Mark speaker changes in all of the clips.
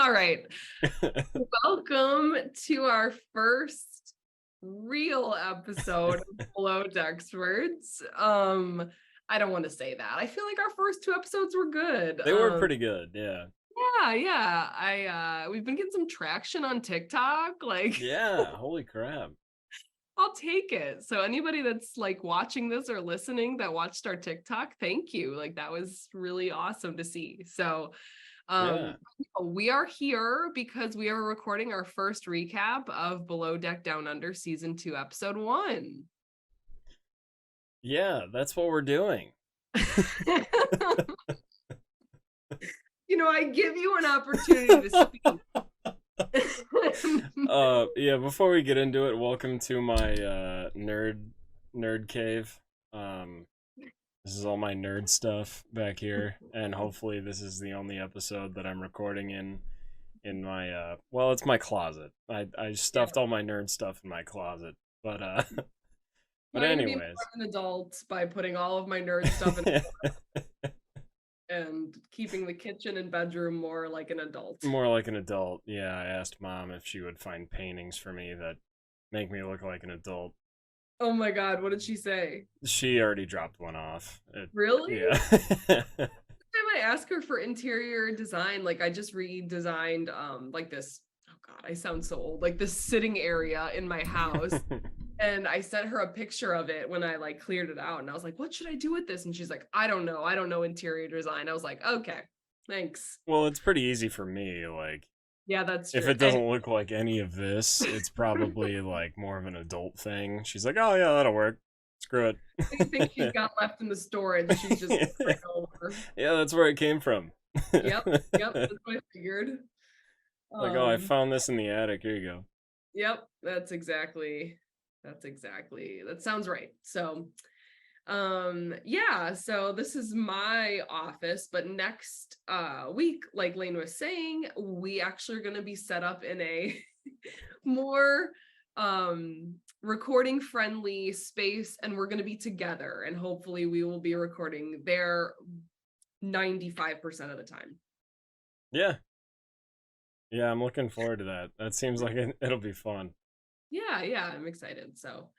Speaker 1: All right. Welcome to our first real episode of Below Dexperts. I don't want to say that. I feel like our first two episodes were good.
Speaker 2: They were pretty good, yeah.
Speaker 1: Yeah. We've been getting some traction on TikTok. Like,
Speaker 2: Yeah, holy crap.
Speaker 1: I'll take it. So anybody that's like watching this or listening that watched our TikTok, thank you. Like that was really awesome to see. So
Speaker 2: Yeah.
Speaker 1: we are here because we are recording our first recap of Below Deck Down Under season 2 episode 1.
Speaker 2: Yeah, that's what we're doing.
Speaker 1: I give you an opportunity to speak.
Speaker 2: Yeah, before we get into it, welcome to my nerd cave. This is all my nerd stuff back here, and hopefully this is the only episode that I'm recording in my well, it's my closet. I stuffed all my nerd stuff in my closet. But but
Speaker 1: Trying to be more
Speaker 2: anyways.
Speaker 1: of an adult by putting all of my nerd stuff in and keeping the kitchen and bedroom more like an adult.
Speaker 2: More like an adult. Yeah, I asked Mom if she would find paintings for me that make me look like an adult.
Speaker 1: Oh my God, what did she say?
Speaker 2: She already dropped one off.
Speaker 1: Really?
Speaker 2: Yeah.
Speaker 1: Time I ask her for interior design, like I just redesigned like this, oh God, I sound so old, like this sitting area in my house. And I sent her a picture of it when I like cleared it out. And I was like, what should I do with this? And she's like, I don't know. I don't know interior design. I was like, okay, thanks.
Speaker 2: Well, it's pretty easy for me. Like,
Speaker 1: Yeah, that's true.
Speaker 2: if it doesn't look like any of this, it's probably like more of an adult thing. She's like, oh, yeah, that'll work. Screw it.
Speaker 1: Anything she's got left in the storage, she's just like over.
Speaker 2: Yeah, that's where it came from.
Speaker 1: Yep, that's what I figured.
Speaker 2: Like, oh, I found this in the attic. Here you go.
Speaker 1: Yep, that sounds right. So so this is my office, but next week, like Lane was saying, we actually are going to be set up in a more recording friendly space, and we're going to be together, and hopefully we will be recording there 95% of the time.
Speaker 2: Yeah, I'm looking forward to that. That seems like it'll be fun.
Speaker 1: Yeah, I'm excited. So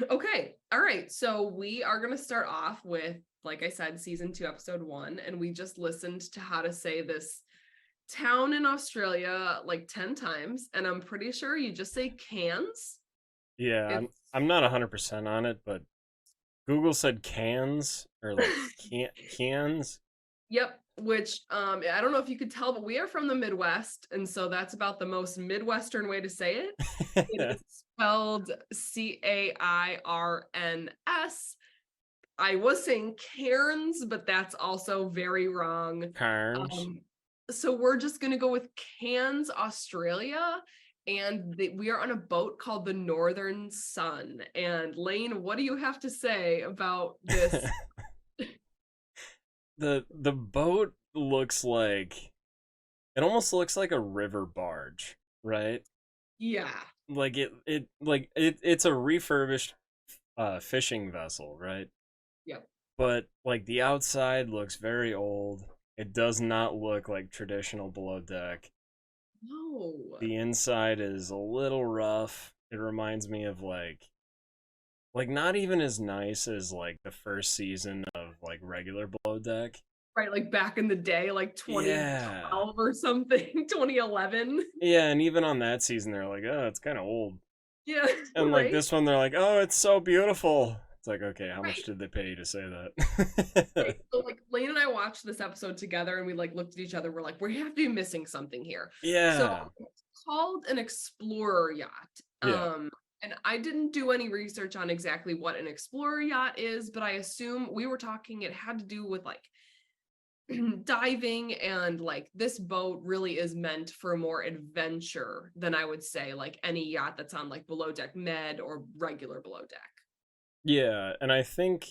Speaker 1: okay, all right, so we are going to start off with, like I said, season 2 episode 1, and we just listened to how to say this town in Australia like 10 times, and I'm pretty sure you just say Cairns.
Speaker 2: Yeah, I'm not 100% on it, but Google said cans or like cans.
Speaker 1: Yep, which I don't know if you could tell, but we are from the Midwest, and so that's about the most Midwestern way to say it. It is spelled Cairns. I was saying Cairns, but that's also very wrong.
Speaker 2: Cairns.
Speaker 1: So we're just gonna go with Cairns, Australia, and we are on a boat called the Northern Sun. And Lane, what do you have to say about this?
Speaker 2: The boat looks like, it almost looks like a river barge, right?
Speaker 1: Yeah.
Speaker 2: Like it's a refurbished fishing vessel, right?
Speaker 1: Yep.
Speaker 2: But like the outside looks very old. It does not look like traditional below deck.
Speaker 1: No.
Speaker 2: The inside is a little rough. It reminds me of like not even as nice as like the first season of like regular below deck.
Speaker 1: Right, like back in the day, like 2012 or something, 2011.
Speaker 2: Yeah, and even on that season, they're like, oh, it's kind of old.
Speaker 1: Yeah,
Speaker 2: And like this one, they're like, oh, it's so beautiful. It's like, okay, how much
Speaker 1: Right.
Speaker 2: did they pay you to say that?
Speaker 1: Right. So like Lane and I watched this episode together, and we like looked at each other. We're like, we have to be missing something here.
Speaker 2: Yeah.
Speaker 1: So it's called an explorer yacht.
Speaker 2: Yeah.
Speaker 1: And I didn't do any research on exactly what an explorer yacht is, but I assume we were talking it had to do with like diving, and like this boat really is meant for more adventure than I would say like any yacht that's on like below deck med or regular below deck.
Speaker 2: Yeah, and I think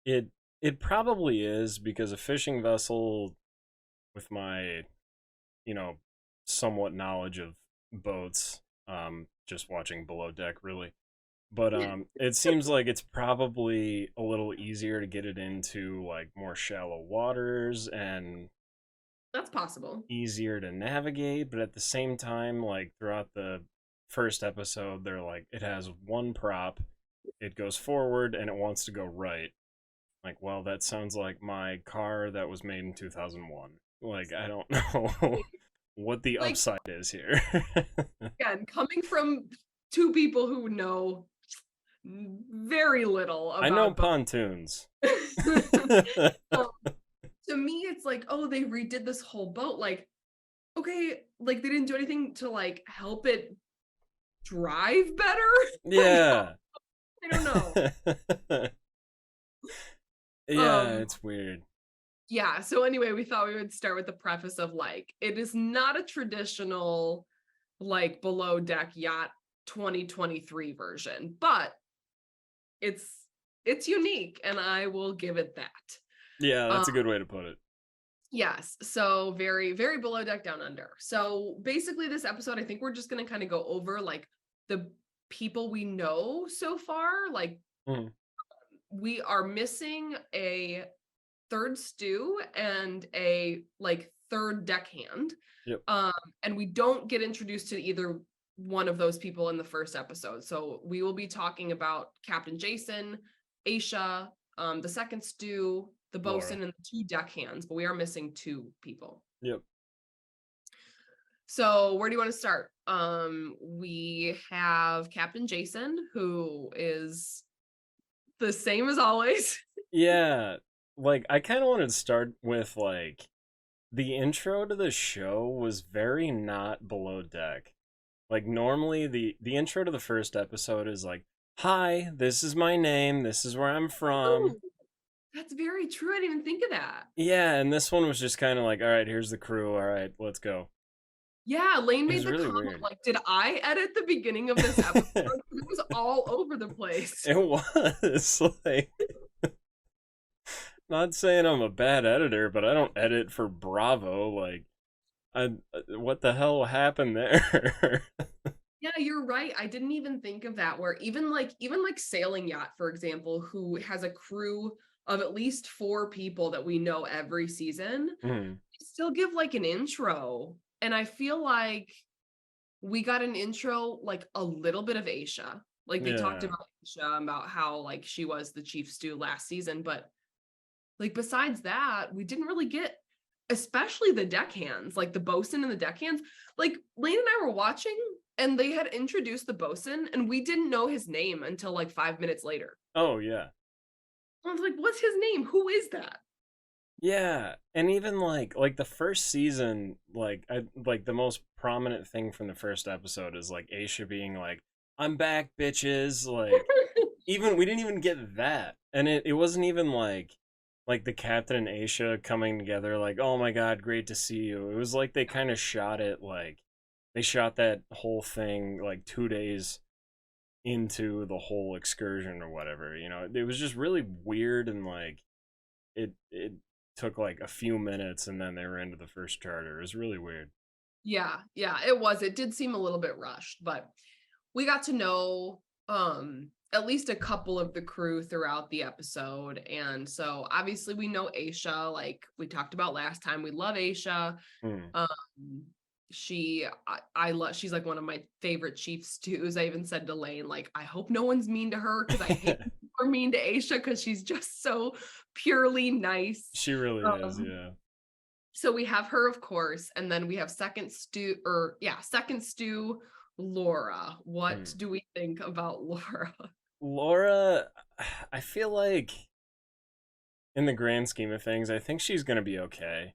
Speaker 2: it probably is, because a fishing vessel, with my, somewhat knowledge of boats, just watching below deck really. But it seems like it's probably a little easier to get it into like more shallow waters, and
Speaker 1: That's possible.
Speaker 2: easier to navigate, but at the same time, like throughout the first episode, they're like, it has one prop, it goes forward, and it wants to go right. Like, well, that sounds like my car that was made in 2001. Like, I don't know what the
Speaker 1: Like,
Speaker 2: upside is here.
Speaker 1: again, coming from two people who know very little
Speaker 2: I know
Speaker 1: about
Speaker 2: pontoons.
Speaker 1: um, to me, it's like, oh, they redid this whole boat. Like, okay, like they didn't do anything to like help it drive better. Like,
Speaker 2: Yeah.
Speaker 1: I don't know.
Speaker 2: Yeah,
Speaker 1: Um,
Speaker 2: it's weird.
Speaker 1: yeah. So anyway, we thought we would start with the preface of like, it is not a traditional like below deck yacht 2023 version, but it's it's unique, and I will give it that.
Speaker 2: Yeah,
Speaker 1: Um,
Speaker 2: that's a good way to put it.
Speaker 1: Yes. So very, very below deck down under. So basically this episode, I think we're just gonna kind of go over like the people we know so far. Like
Speaker 2: Mhm.
Speaker 1: we are missing a third stew and a like third deckhand.
Speaker 2: Yep.
Speaker 1: Um, and we don't get introduced to either one of those people in the first episode. So we will be talking about Captain Jason, Aisha, the second stew, the
Speaker 2: Laura.
Speaker 1: bosun, and the two deckhands, but we are missing two people.
Speaker 2: Yep.
Speaker 1: So where do you want to start? We have Captain Jason, who is the same as always.
Speaker 2: Yeah, like I kind of wanted to start with like the intro to the show was very not below deck. Like normally the intro to the first episode is like, "Hi, this is my name. This is where I'm
Speaker 1: Oh,
Speaker 2: from."
Speaker 1: that's very true. I didn't even think of that.
Speaker 2: Yeah, and this one was just kind of like, "All right, here's the crew. All right, let's go."
Speaker 1: Yeah, Lane
Speaker 2: It
Speaker 1: made
Speaker 2: was
Speaker 1: the
Speaker 2: really
Speaker 1: comment,
Speaker 2: weird.
Speaker 1: like, did I edit the beginning of this episode? It was all over the place.
Speaker 2: It was like, not saying I'm a bad editor, but I don't edit for Bravo. Like, what the hell happened there?
Speaker 1: Yeah, you're right. I didn't even think of that. Where even like Sailing Yacht, for example, who has a crew of at least four people that we know every season,
Speaker 2: Mhm.
Speaker 1: still give like an intro. And I feel like we got an intro, like a little bit of Aisha. Like they talked
Speaker 2: Yeah.
Speaker 1: about Aisha, about how like she was the chief stew last season, but like besides that, we didn't really get, especially the deckhands, like the bosun and the deckhands. Like Lane and I were watching and they had introduced the bosun and we didn't know his name until like 5 minutes later.
Speaker 2: Oh yeah.
Speaker 1: I was like, what's his name? Who is that?
Speaker 2: Yeah, and even like the first season, like I like the most prominent thing from the first episode is like Aisha being like, "I'm back, bitches." Like even we didn't even get that. And it wasn't even like the captain and Aisha coming together like, "Oh my god, great to see you." It was like they kind of shot it like they shot that whole thing like 2 days into the whole excursion or whatever, you know. It was just really weird and like it took like a few minutes and then they were into the first charter. It was really weird.
Speaker 1: Yeah, yeah, it was. It did seem a little bit rushed, but we got to know at least a couple of the crew throughout the episode. And so obviously we know Aisha, like we talked about last time. We love Aisha.
Speaker 2: Hmm.
Speaker 1: Um I love, she's like one of my favorite chief stews. I even said to Lane, like, I hope no one's mean to her because I hate when people are mean to Aisha because she's just so purely nice.
Speaker 2: She really is,
Speaker 1: Um,
Speaker 2: yeah.
Speaker 1: so we have her, of course, and then we have second stew, Laura. What
Speaker 2: Hmm.
Speaker 1: do we think about Laura?
Speaker 2: Laura, I feel like in the grand scheme of things, I think she's gonna be okay.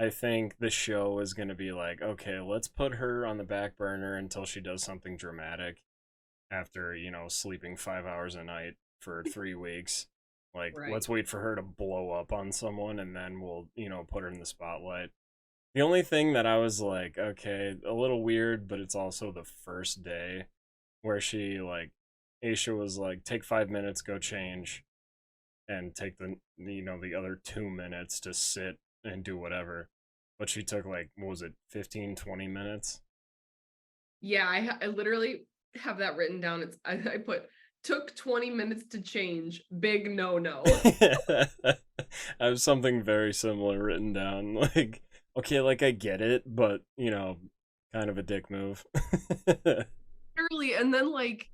Speaker 2: I think the show is gonna be like, okay, let's put her on the back burner until she does something dramatic after, you know, sleeping 5 hours a night for 3 weeks. Like,
Speaker 1: Right.
Speaker 2: let's wait for her to blow up on someone and then we'll, you know, put her in the spotlight. The only thing that I was like, okay, a little weird, but it's also the first day where she like Aisha was like, take 5 minutes, go change, and take the you know the other 2 minutes to sit and do whatever. But she took like what was it, 15, 20 minutes?
Speaker 1: Yeah, I literally have that written down. I put took 20 minutes to change. Big no no.
Speaker 2: I have something very similar written down. Like, Okay, like I get it, but kind of a dick move.
Speaker 1: Early, and then like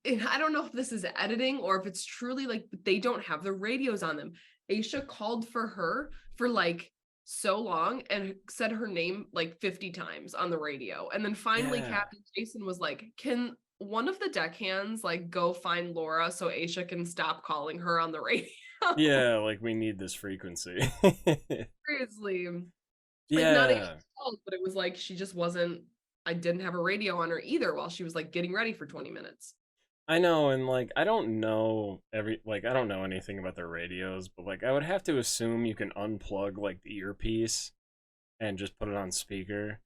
Speaker 1: I don't know if this is editing or if it's truly like they don't have the radios on them. Aisha called for her for like so long and said her name like 50 times on the radio. And then finally
Speaker 2: Yeah.
Speaker 1: Captain Jason was like, "Can one of the deckhands like go find Laura so Aisha can stop calling her on the radio?"
Speaker 2: Yeah, like we need this frequency.
Speaker 1: Seriously. Like not Aisha's
Speaker 2: Yeah.
Speaker 1: fault, but it was like she just wasn't I didn't have a radio on her either while she was like getting ready for 20 minutes.
Speaker 2: I know, and like I don't know I don't know anything about their radios, but like I would have to assume you can unplug like the earpiece and just put it on speaker.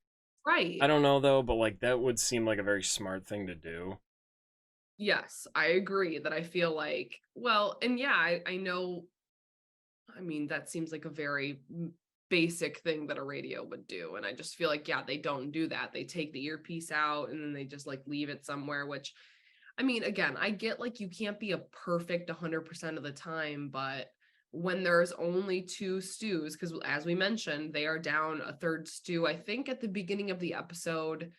Speaker 2: I
Speaker 1: Right.
Speaker 2: don't know though, but like that would seem like a very smart thing to do.
Speaker 1: Yes, I agree that I feel like, well, and yeah, I know, I mean, that seems like a very basic thing that a radio would do. And I just feel like, yeah, they don't do that. They take the earpiece out and then they just like leave it somewhere, which, I mean, again, I get like you can't be a perfect 100% of the time, but when there's only two stews, because as we mentioned, they are down a third stew, I think at the beginning of the episode.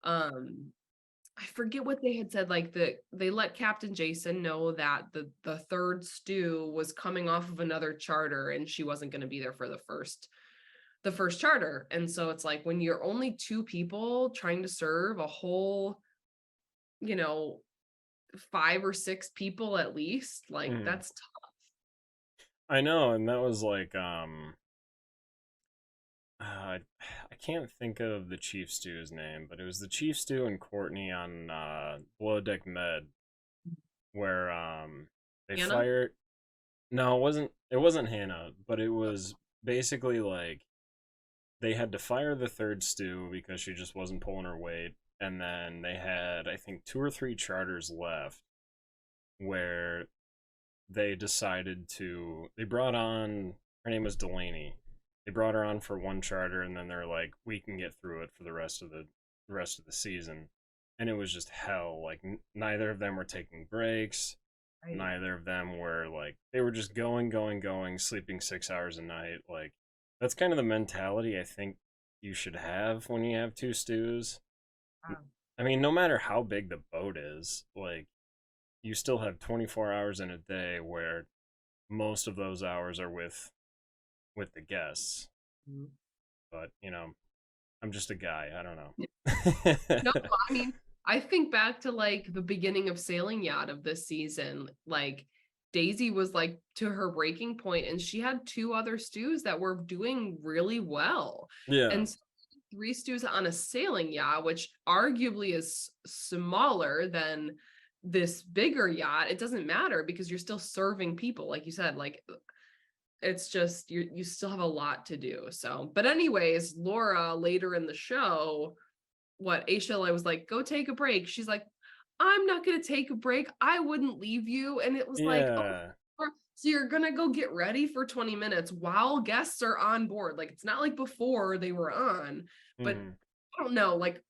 Speaker 1: Um, I forget what they had said, like they let Captain Jason know that the third stew was coming off of another charter and she wasn't going to be there for the first charter. And so it's like when you're only two people trying to serve a whole, you know, five or six people at least, like
Speaker 2: Mhm.
Speaker 1: that's tough.
Speaker 2: I know, and that was like I can't think of the chief stew's name, but it was the chief stew and Courtney on Below Deck Med where they
Speaker 1: Hannah?
Speaker 2: fired. No, it wasn't Hannah, but it was basically like they had to fire the third stew because she just wasn't pulling her weight, and then they had I think two or three charters left where they brought on, her name was Delaney. They brought her on for one charter, and then they're like, we can get through it for the rest of the season, and it was just hell. Like neither of them were taking breaks.
Speaker 1: Right.
Speaker 2: Neither of them were like, they were just going, going, going, sleeping 6 hours a night. Like that's kind of the mentality I think you should have when you have two stews.
Speaker 1: Wow.
Speaker 2: I mean, no matter how big the boat is, like you still have 24 hours in a day where most of those hours are with the guests.
Speaker 1: Mhm.
Speaker 2: But I'm just a guy. I don't
Speaker 1: No,
Speaker 2: know.
Speaker 1: I mean, I think back to like the beginning of Sailing Yacht of this season. Like Daisy was like to her breaking point, and she had two other stews that were doing really well.
Speaker 2: Yeah.
Speaker 1: And so three stews on a sailing yacht, which arguably is smaller than this bigger yacht, it doesn't matter because you're still serving people, like you said. Like it's just you still have a lot to do. So, but anyways, Laura later in the show, what Aisha was like, go take a break. She's like, I'm not gonna take a break. I wouldn't leave you. And it was like, oh,
Speaker 2: Yeah.
Speaker 1: so you're gonna go get ready for 20 minutes while guests are on board. Like it's not like before they were on, but
Speaker 2: Hmm.
Speaker 1: I don't know. Like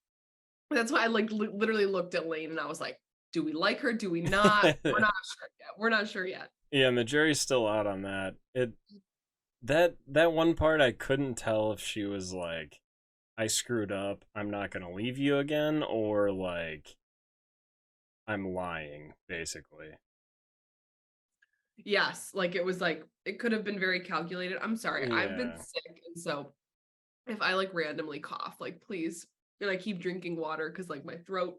Speaker 1: that's why I like literally looked at Lane and I was like, do we like her? Do we not? We're not sure yet. We're not sure yet.
Speaker 2: Yeah, and the jury's still out on that. That one part I couldn't tell if she was like, I screwed up, I'm not gonna leave you again, or like I'm lying, basically.
Speaker 1: Yes, like it was like it could have been very calculated. I'm sorry. I've been
Speaker 2: Yeah.
Speaker 1: sick, and so if I like randomly cough, like please, and I keep drinking water because like my throat.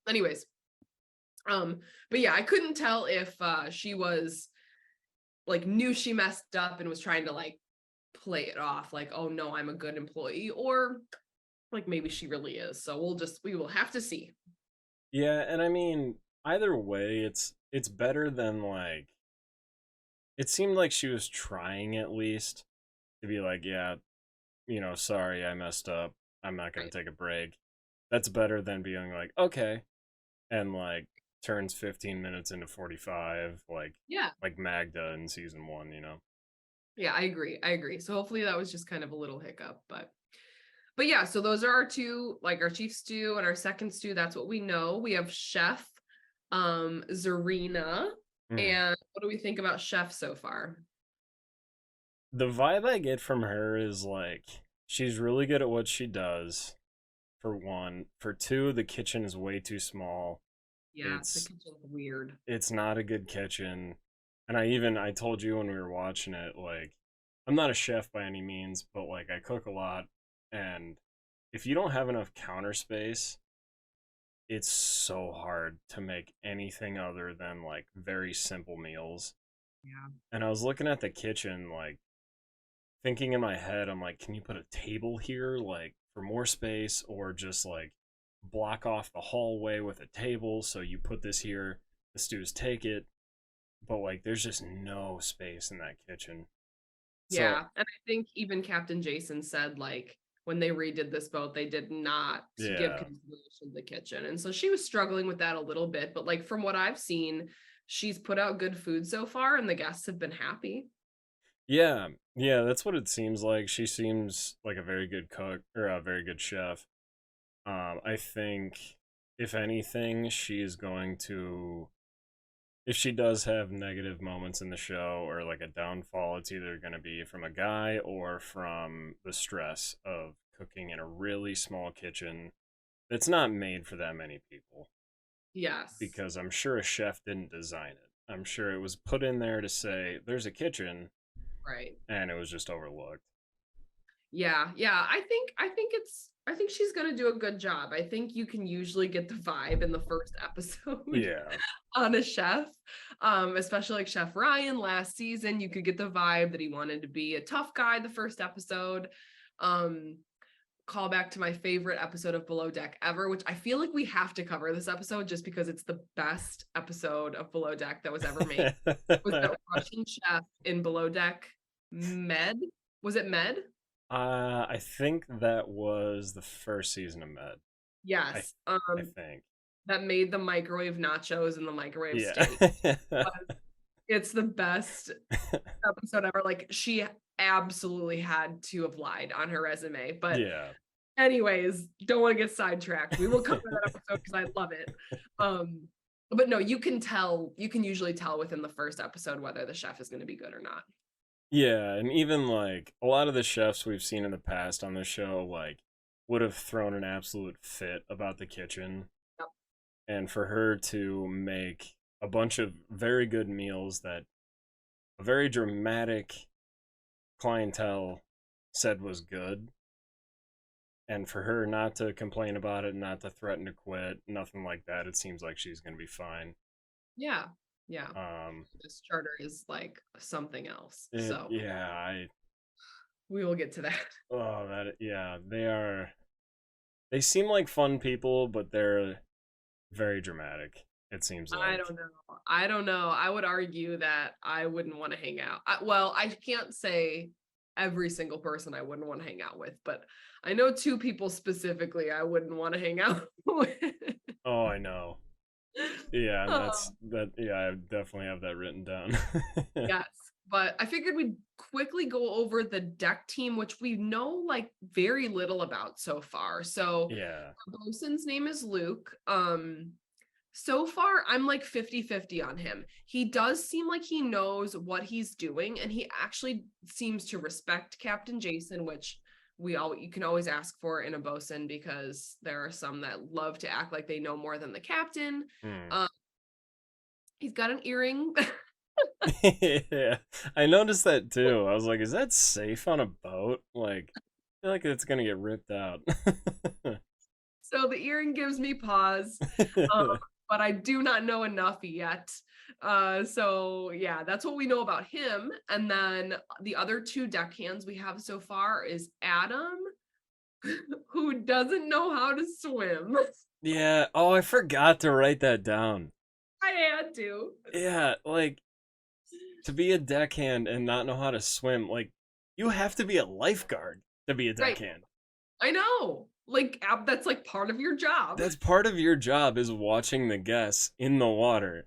Speaker 1: Anyways, um, but yeah, I couldn't tell if she was like knew she messed up and was trying to like play it off, like, oh no, I'm a good employee, or like maybe she really is. So we will have to see.
Speaker 2: Yeah, and I mean, either way, it's better than like it seemed like she was trying at least to be like, yeah, sorry, I messed up. I'm not gonna
Speaker 1: Right.
Speaker 2: take a break. That's better than being like, okay, and like turns 15 minutes into 45,
Speaker 1: Yeah.
Speaker 2: like Magda in season one.
Speaker 1: Yeah, I agree. I agree. So hopefully that was just kind of a little hiccup, but yeah, so those are our two, like our chief stew and our second stew. That's what we know. We have Chef Zarina.
Speaker 2: Hmm.
Speaker 1: And what do we think about Chef so far?
Speaker 2: the vibe I get from her is like she's really good at what she does. For one, for two, the kitchen is way too small.
Speaker 1: Yeah, the
Speaker 2: It's
Speaker 1: kitchen's weird.
Speaker 2: it's not a good kitchen. And I told you when we were watching it, like, I'm not a chef by any means, but like I cook a lot, and if you don't have enough counter space, it's so hard to make anything other than like very simple meals.
Speaker 1: Yeah.
Speaker 2: And I was looking at the kitchen, like thinking in my head, I'm like, can you put a table here, like for more space, or just like block off the hallway with a table so you put this here, the stews take it, but like there's just no space in that kitchen. So
Speaker 1: Yeah, and I think even Captain Jason said, like, when they redid this boat, they did not give
Speaker 2: yeah,
Speaker 1: consideration to the kitchen, and so she was struggling with that a little bit, but, like, from what I've seen, she's put out good food so far, and the guests have been happy.
Speaker 2: yeah, yeah, that's what it seems like. She seems like a very good cook or a very good chef. I think if anything, she's going to, if she does have negative moments in the show or like a downfall, it's either going to be from a guy or from the stress of cooking in a really small kitchen that's not made for that many people.
Speaker 1: Yes.
Speaker 2: Because I'm sure a chef didn't design it. I'm sure it was put in there to say there's a kitchen
Speaker 1: Right.
Speaker 2: and it was just overlooked.
Speaker 1: Yeah, yeah. I think she's gonna do a good job. I think you can usually get the vibe in the first episode
Speaker 2: Yeah.
Speaker 1: on a chef. Especially like Chef Ryan last season. You could get the vibe that he wanted to be a tough guy the first episode. Um, Call back to my favorite episode of Below Deck ever, which I feel like we have to cover this episode just because it's the best episode of Below Deck that was ever made. Was that Russian chef in Below Deck Med? Was it Med?
Speaker 2: I think that was the first season of Med. I
Speaker 1: Yes.
Speaker 2: I think.
Speaker 1: That made the microwave nachos and the microwave
Speaker 2: Yeah.
Speaker 1: steak. It's the best episode ever. Like she absolutely had to have lied on her resume. But
Speaker 2: Yeah.
Speaker 1: anyways, don't want to get sidetracked. We will cover that episode because I love it. But no, you can tell, you can usually tell within the first episode whether the chef is going to be good or not.
Speaker 2: Yeah, and even like a lot of the chefs we've seen in the past on the show like would have thrown an absolute fit about the kitchen.
Speaker 1: Yep.
Speaker 2: And for her to make a bunch of very good meals that a very dramatic clientele said was good, and for her not to complain about it, not to threaten to quit, nothing like that, it seems like she's going to be fine.
Speaker 1: Yeah. Yeah.
Speaker 2: Um
Speaker 1: This charter is like something else. So
Speaker 2: yeah, I
Speaker 1: we will get to that.
Speaker 2: oh that yeah, they seem like fun people, but they're very dramatic. It seems
Speaker 1: I
Speaker 2: like.
Speaker 1: don't know. I don't know. I would argue that I wouldn't want to hang out. Well, I can't say every single person I wouldn't want to hang out with, but I know two people specifically I wouldn't want to hang out with.
Speaker 2: Oh, I know. Yeah, and
Speaker 1: Oh,
Speaker 2: that's that. Yeah, I definitely have that written down.
Speaker 1: yes. But I figured we'd quickly go over the deck team, which we know like very little about so far. So
Speaker 2: Yeah.
Speaker 1: our bosun's name is Luke. So far I'm like 50-50 on him. He does seem like he knows what he's doing and he actually seems to respect Captain Jason, which you can always ask for in a bosun because there are some that love to act like they know more than the captain.
Speaker 2: Hmm.
Speaker 1: um he's got an earring.
Speaker 2: Yeah, I noticed that too. I was like, is that safe on a boat? Like, I feel like it's gonna get ripped out.
Speaker 1: So the earring gives me pause. um, but I do not know enough yet. So yeah, that's what we know about him. And then the other two deckhands we have so far is Adam, who doesn't know how to swim.
Speaker 2: Yeah. Oh, I forgot to write that down.
Speaker 1: I had to.
Speaker 2: Yeah, like to be a deckhand and not know how to swim, like you have to be a lifeguard to be a
Speaker 1: Right.
Speaker 2: deckhand.
Speaker 1: I know. Like that's like part of your job.
Speaker 2: That's part of your job is watching the guests in the water.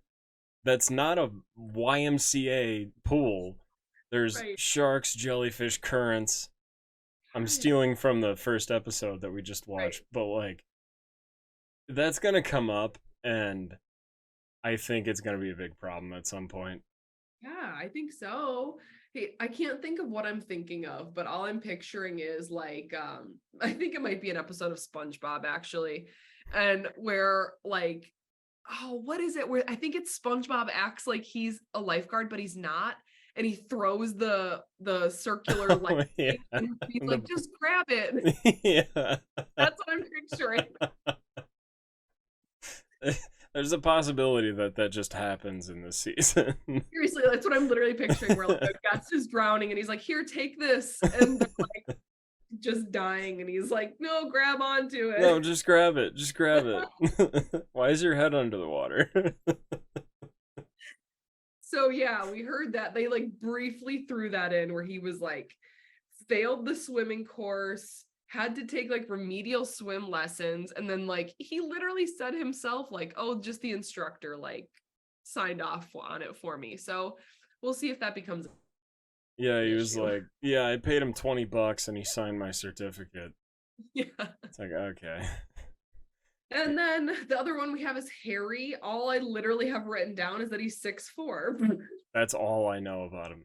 Speaker 2: That's not a YMCA pool. There's
Speaker 1: Right.
Speaker 2: sharks, jellyfish, currents. I'm stealing from the first episode that we just
Speaker 1: Right.
Speaker 2: watched, but like that's gonna come up, and I think it's gonna be a big problem at some point.
Speaker 1: Yeah, I think so. Hey, I can't think of what I'm thinking of, but all I'm picturing is like I think it might be an episode of SpongeBob actually. And where like oh, what is it? Where I think it's SpongeBob acts like he's a lifeguard, but he's not. And he throws the circular light
Speaker 2: Oh yeah,
Speaker 1: thing, and he's
Speaker 2: the
Speaker 1: like, just grab it.
Speaker 2: yeah.
Speaker 1: That's what I'm picturing.
Speaker 2: There's a possibility that that just happens in this season.
Speaker 1: Seriously, that's what I'm literally picturing. Where like a guest is drowning and he's like, here, take this. And they're like just dying, and he's like, no, grab onto
Speaker 2: No,
Speaker 1: it.
Speaker 2: just grab it. Just grab it. Why is your head under the water?
Speaker 1: So yeah, we heard that they like briefly threw that in where he was like failed the swimming course, had to take like remedial swim lessons, and then like he literally said himself like, "Oh, just the instructor like signed off on it for me." So we'll see if that becomes
Speaker 2: Yeah,
Speaker 1: an
Speaker 2: he was
Speaker 1: issue.
Speaker 2: like, yeah, I paid him $20 and he signed my certificate.
Speaker 1: Yeah.
Speaker 2: It's like, okay.
Speaker 1: And then the other one we have is Harry. All I literally have written down is that he's 6'4",
Speaker 2: That's all I know about him.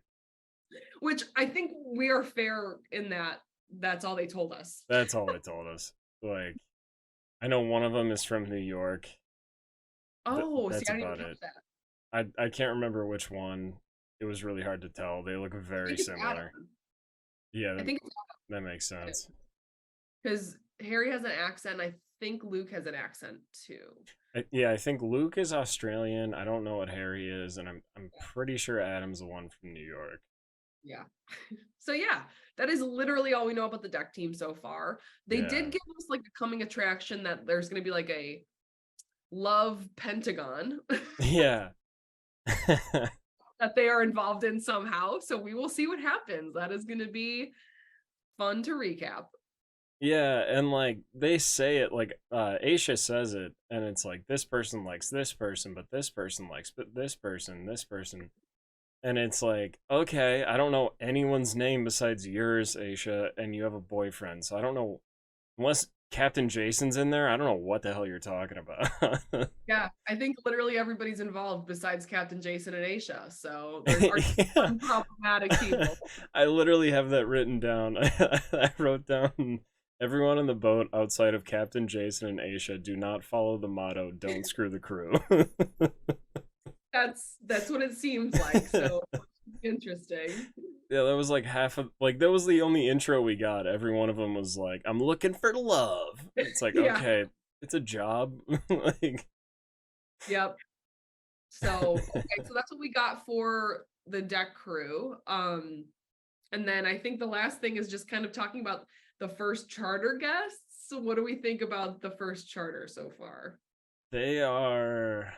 Speaker 1: which I think we are fair in that that's all they told us.
Speaker 2: That's all they told us. Like, I know one of them is from New York.
Speaker 1: Oh, see,
Speaker 2: That's
Speaker 1: I didn't even
Speaker 2: about
Speaker 1: catch
Speaker 2: it.
Speaker 1: that.
Speaker 2: I can't remember which one. It was really hard to tell. They look
Speaker 1: I
Speaker 2: very
Speaker 1: think it's Adam.
Speaker 2: similar. Yeah,
Speaker 1: I think it's
Speaker 2: that makes sense.
Speaker 1: because Harry has an accent. I think Luke has an accent too.
Speaker 2: Yeah, I think Luke is Australian. I don't know what Harry is, and I'm pretty sure Adam's the one from New York.
Speaker 1: Yeah. So yeah, that is literally all we know about the deck team so far. They
Speaker 2: Yeah.
Speaker 1: did give us like a coming attraction that there's going to be like a love pentagon
Speaker 2: Yeah.
Speaker 1: that they are involved in somehow. So we will see what happens. That is going to be fun to recap.
Speaker 2: Yeah, and like they say it like Aisha says it, and it's like this person likes this person, but this person likes but this person. And it's like, okay, I don't know anyone's name besides yours, Aisha, and you have a boyfriend. So I don't know unless Captain Jason's in there, I don't know what the hell you're talking about.
Speaker 1: Yeah, I think literally everybody's involved besides Captain Jason and Aisha. So there are
Speaker 2: Yeah.
Speaker 1: some problematic people.
Speaker 2: I literally have that written down. I wrote down everyone on the boat outside of Captain Jason and Aisha do not follow the motto, don't screw the crew.
Speaker 1: That's what it seems like. So interesting.
Speaker 2: Yeah, that was like half of like that was the only intro we got. Every one of them was like, "I'm looking for love." It's like,
Speaker 1: Yeah.
Speaker 2: okay, it's a job. Like,
Speaker 1: Yep. So okay, so that's what we got for the deck crew. And then I think the last thing is just kind of talking about the first charter guests. So what do we think about the first charter so far?
Speaker 2: they are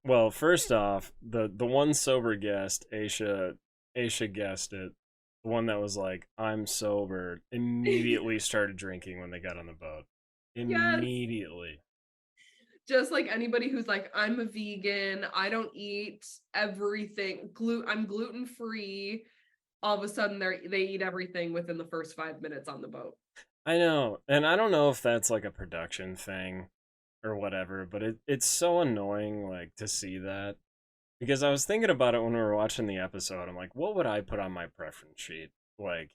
Speaker 2: well. First off, the one sober guest, Aisha guessed it. The one that was like, "I'm sober," immediately started drinking when they got on the boat.
Speaker 1: Yes.
Speaker 2: Immediately.
Speaker 1: Just like anybody who's like, I'm a vegan, I don't eat everything, I'm gluten free. All of a sudden they eat everything within the first 5 minutes on the boat.
Speaker 2: I know, and I don't know if that's like a production thing or whatever, but it's so annoying like to see that because I was thinking about it when we were watching the episode. I'm like, what would I put on my preference sheet? Like,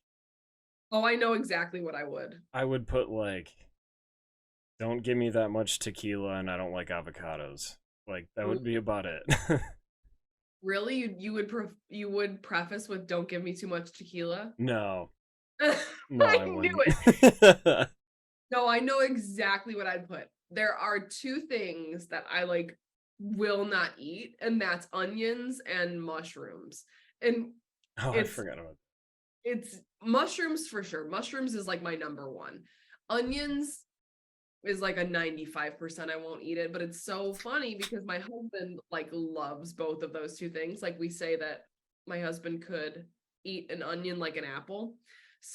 Speaker 1: Oh, I know exactly what I would.
Speaker 2: I would put like, don't give me that much tequila, and I don't like avocados. Like that would be about it.
Speaker 1: Really? You would preface with "Don't give me too much tequila"?
Speaker 2: No, no,
Speaker 1: I
Speaker 2: I
Speaker 1: knew
Speaker 2: wouldn't.
Speaker 1: it. No, I know exactly what I'd put. There are two things that I like will not eat, and that's onions and mushrooms. And
Speaker 2: Oh, I
Speaker 1: it's
Speaker 2: forgot about
Speaker 1: it's mushrooms for sure. Mushrooms is like my number one. Onions is like a 95% I won't eat it, but it's so funny because my husband like loves both of those two things. Like we say that my husband could eat an onion like an apple.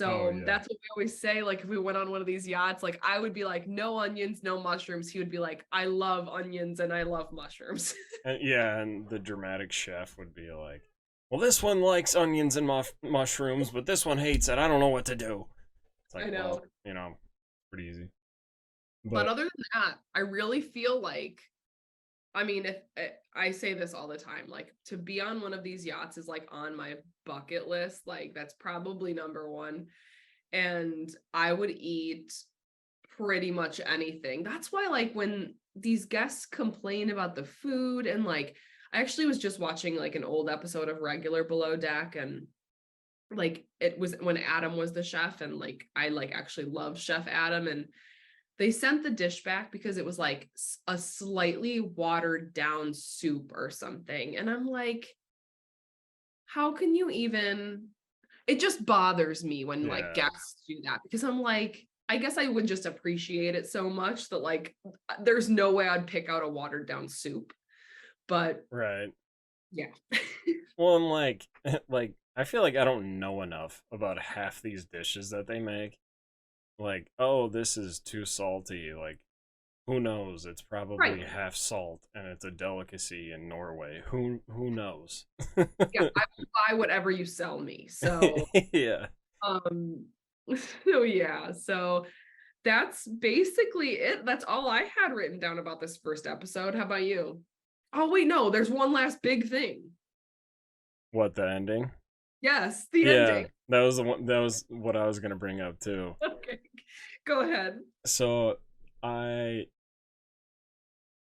Speaker 2: that. Oh
Speaker 1: So
Speaker 2: yeah.
Speaker 1: that's what we always say. Like if we went on one of these yachts, like I would be like, no onions, no mushrooms. He would be like, I love onions and I love mushrooms.
Speaker 2: And yeah, and the dramatic chef would be like, "Well, this one likes onions and mushrooms, but this one hates it. I don't know what to do." It's
Speaker 1: I
Speaker 2: like,
Speaker 1: know.
Speaker 2: well, you know, pretty easy.
Speaker 1: But
Speaker 2: But
Speaker 1: other than that, I really feel like I mean, if I say this all the time, like to be on one of these yachts is like on my bucket list. Like that's probably number one. And I would eat pretty much anything. That's why, like, when these guests complain about the food, and like, I actually was just watching like an old episode of regular Below Deck, and like it was when Adam was the chef, and like I like actually love Chef Adam, and they sent the dish back because it was like a slightly watered down soup or something. And I'm like, how can you even, it just bothers me when like
Speaker 2: Yeah,
Speaker 1: guests do that, because I'm like, I guess I would just appreciate it so much that like there's no way I'd pick out a watered down soup. But
Speaker 2: right.
Speaker 1: yeah.
Speaker 2: Well, I'm like, like I feel like I don't know enough about half these dishes that they make. Like, oh, this is too salty. Like, who knows? It's probably
Speaker 1: Right.
Speaker 2: half salt, and it's a delicacy in Norway. Who knows?
Speaker 1: Yeah, I will buy whatever you sell me. So
Speaker 2: Yeah.
Speaker 1: um so yeah, so that's basically it. That's all I had written down about this first episode. How about you? Oh wait, no, there's one last big thing.
Speaker 2: What, the ending?
Speaker 1: Yes, the
Speaker 2: Yeah,
Speaker 1: ending.
Speaker 2: that was the one. That was what I was gonna bring up too.
Speaker 1: Okay. Go ahead.
Speaker 2: So I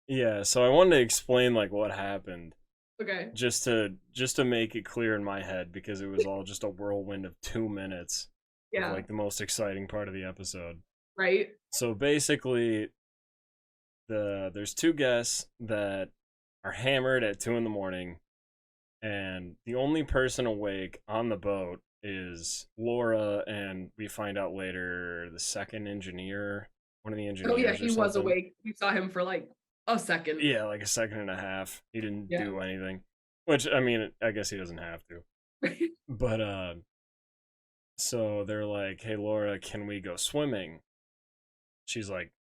Speaker 2: yeah, so I wanted to explain like what happened
Speaker 1: Okay.
Speaker 2: just to make it clear in my head because it was all just a whirlwind of 2 minutes of
Speaker 1: Yeah.
Speaker 2: like the most exciting part of the episode.
Speaker 1: Right.
Speaker 2: So basically, there's two guests that are hammered at 2 in the morning, and the only person awake on the boat is Laura, and we find out later the second engineer, one of the
Speaker 1: Oh yeah,
Speaker 2: engineers or
Speaker 1: he was
Speaker 2: something.
Speaker 1: awake. We saw him for like a second.
Speaker 2: Yeah, like a second and a half. He didn't
Speaker 1: Yeah.
Speaker 2: do anything, which I mean, I guess he doesn't have to. But so they're like, "Hey Laura, can we go swimming?" She's like,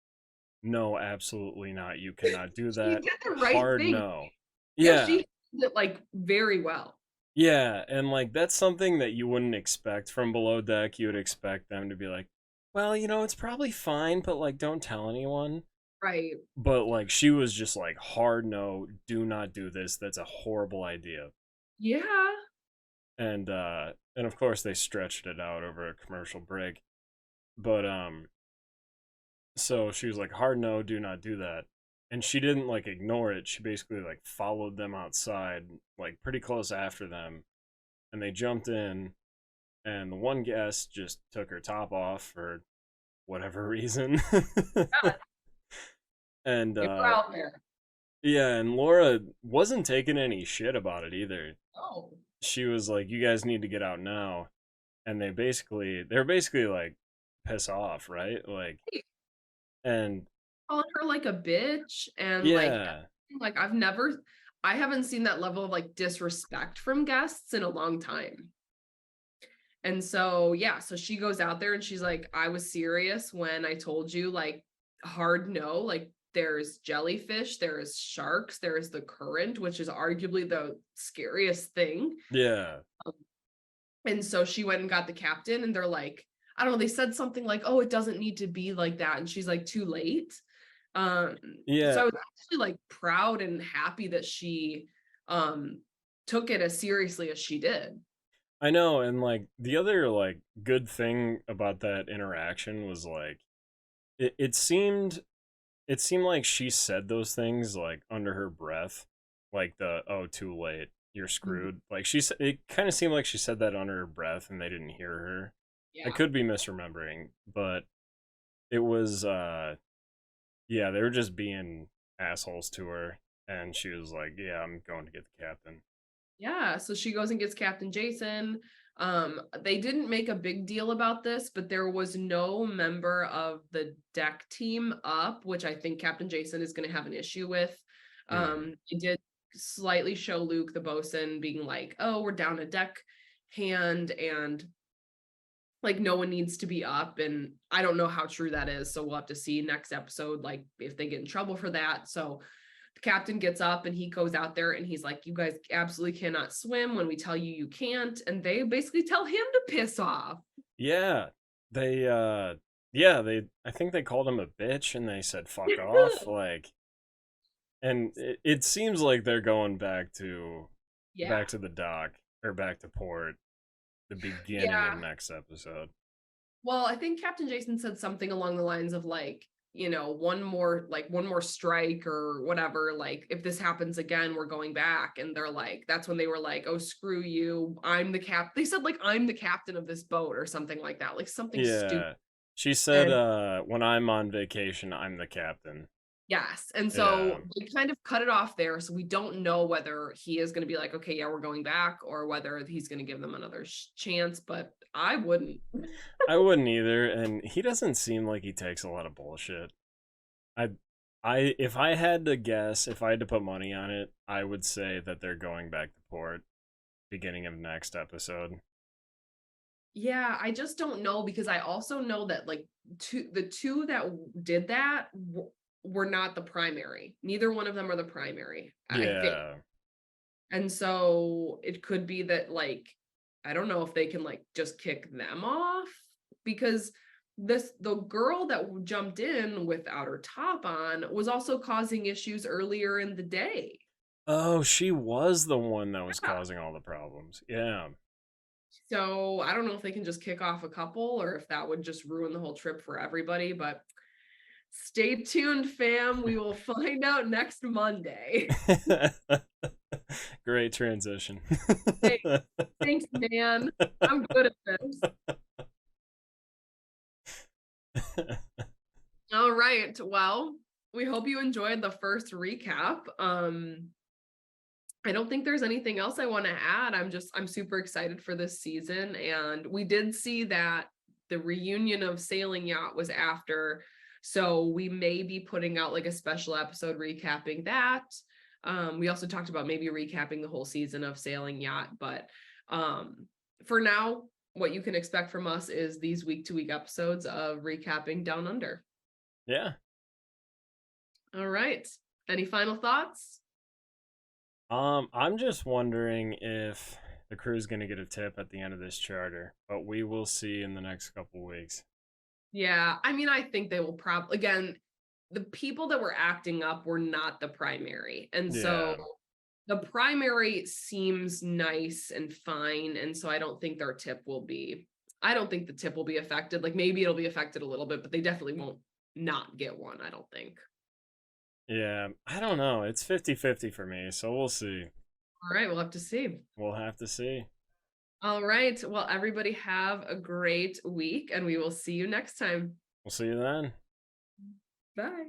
Speaker 2: "No, absolutely not. You cannot do
Speaker 1: She
Speaker 2: that.
Speaker 1: did the right
Speaker 2: Hard
Speaker 1: thing.
Speaker 2: no."
Speaker 1: Yeah,
Speaker 2: Yeah.
Speaker 1: she did it like very well.
Speaker 2: Yeah, and like that's something that you wouldn't expect from Below Deck. You would expect them to be like, "Well, it's probably fine, but like don't tell anyone."
Speaker 1: Right.
Speaker 2: But like she was just like, "Hard no, do not do this. That's a horrible idea."
Speaker 1: Yeah.
Speaker 2: And of course they stretched it out over a commercial break. But so she was like, "Hard no, do not do that." And she didn't like ignore it. She basically like followed them outside, like pretty close after them, and they jumped in, and the one guest just took her top off for whatever reason.
Speaker 1: Yeah,
Speaker 2: And
Speaker 1: they were out there.
Speaker 2: yeah, and Laura wasn't taking any shit about it either.
Speaker 1: Oh.
Speaker 2: She was like, "You guys need to get out now." And they're basically like piss off, right? Like, and
Speaker 1: Calling her like a bitch, and
Speaker 2: yeah.
Speaker 1: like I haven't seen that level of like disrespect from guests in a long time. And so yeah, so she goes out there and she's like, I was serious when I told you, like, hard no, like there's jellyfish, there's sharks, there's the current, which is arguably the scariest thing.
Speaker 2: Yeah.
Speaker 1: And so she went and got the captain, and they're like, I don't know, they said something like, oh, it doesn't need to be like that. And she's like, too late. Um, so
Speaker 2: Yeah.
Speaker 1: I was actually like proud and happy that she um took it as seriously as she did.
Speaker 2: I know, and like the other like good thing about that interaction was like it seemed like she said those things like under her breath, like the "oh, too late, you're
Speaker 1: Mhm.
Speaker 2: screwed." Like it kind of seemed like she said that under her breath and they didn't hear her. I
Speaker 1: Yeah.
Speaker 2: could be misremembering, but it was yeah, they were just being assholes to her, and she was like, "Yeah, I'm going to get the captain."
Speaker 1: Yeah, so she goes and gets Captain Jason. They didn't make a big deal about this, but there was no member of the deck team up, which I think Captain Jason is going to have an issue with.
Speaker 2: Hmm.
Speaker 1: It did slightly show Luke, the bosun, being like, "Oh, we're down a deck hand, and like no one needs to be up." And I don't know how true that is, so we'll have to see next episode, like if they get in trouble for that. So the captain gets up and he goes out there and he's like, you guys absolutely cannot swim when we tell you you can't. And they basically tell him to piss off.
Speaker 2: Yeah, they yeah, I think they called him a bitch and they said fuck off. Like And it seems like they're going
Speaker 1: Yeah.
Speaker 2: back to the dock or back to port the beginning of
Speaker 1: Yeah.
Speaker 2: next episode.
Speaker 1: Well, I think Captain Jason said something along the lines of like, one more strike or whatever. Like, if this happens again, we're going back. And they're like, that's when they were like, oh, screw you. I'm the cap. They said, like, I'm the captain of this boat or something like that, like something stupid.
Speaker 2: Yeah. She said,
Speaker 1: And
Speaker 2: when I'm on vacation, I'm the captain.
Speaker 1: yes. And
Speaker 2: Yeah.
Speaker 1: so they kind of cut it off there. So we don't know whether he is going to be like, okay, yeah, we're going back, or whether he's going to give them another chance. But I wouldn't.
Speaker 2: I wouldn't either, and he doesn't seem like he takes a lot of bullshit. I if I had to guess, if I had to put money on it, I would say that they're going back to port beginning of next episode.
Speaker 1: Yeah, I just don't know because I also know that like the two that did that were not the primary. Neither one of them are the primary, I think.
Speaker 2: Yeah.
Speaker 1: And so it could be that like I don't know if they can like just kick them off because the girl that jumped in without her top on was also causing issues earlier in the day.
Speaker 2: Oh, she was the one that was
Speaker 1: Yeah.
Speaker 2: causing all the problems. Yeah.
Speaker 1: So I don't know if they can just kick off a couple or if that would just ruin the whole trip for everybody, but stay tuned, fam. We will find out next Monday.
Speaker 2: Great transition.
Speaker 1: Hey, thanks, man. I'm good at this. All right. Well, we hope you enjoyed the first recap. I don't think there's anything else I want to add. I'm super excited for this season. And we did see that the reunion of Sailing Yacht was after. So we may be putting out like a special episode recapping that. We also talked about maybe recapping the whole season of Sailing Yacht. But for now, what you can expect from us is these week-to-week episodes of recapping Down Under.
Speaker 2: Yeah.
Speaker 1: All right. Any final thoughts?
Speaker 2: I'm just wondering if the crew's gonna get a tip at the end of this charter, but we will see in the next couple weeks.
Speaker 1: Yeah, I mean, I think they will probably, again, the people that were acting up were not the primary. And so
Speaker 2: Yeah.
Speaker 1: the primary seems nice and fine. And so I don't think the tip will be affected. Like maybe it'll be affected a little bit, but they definitely won't not get one, I don't think.
Speaker 2: Yeah. I don't know. It's 50-50 for me, so we'll see.
Speaker 1: All right, we'll have to see.
Speaker 2: We'll have to see.
Speaker 1: All right. Well, everybody have a great week and we will see you next time.
Speaker 2: We'll see you then.
Speaker 1: Bye.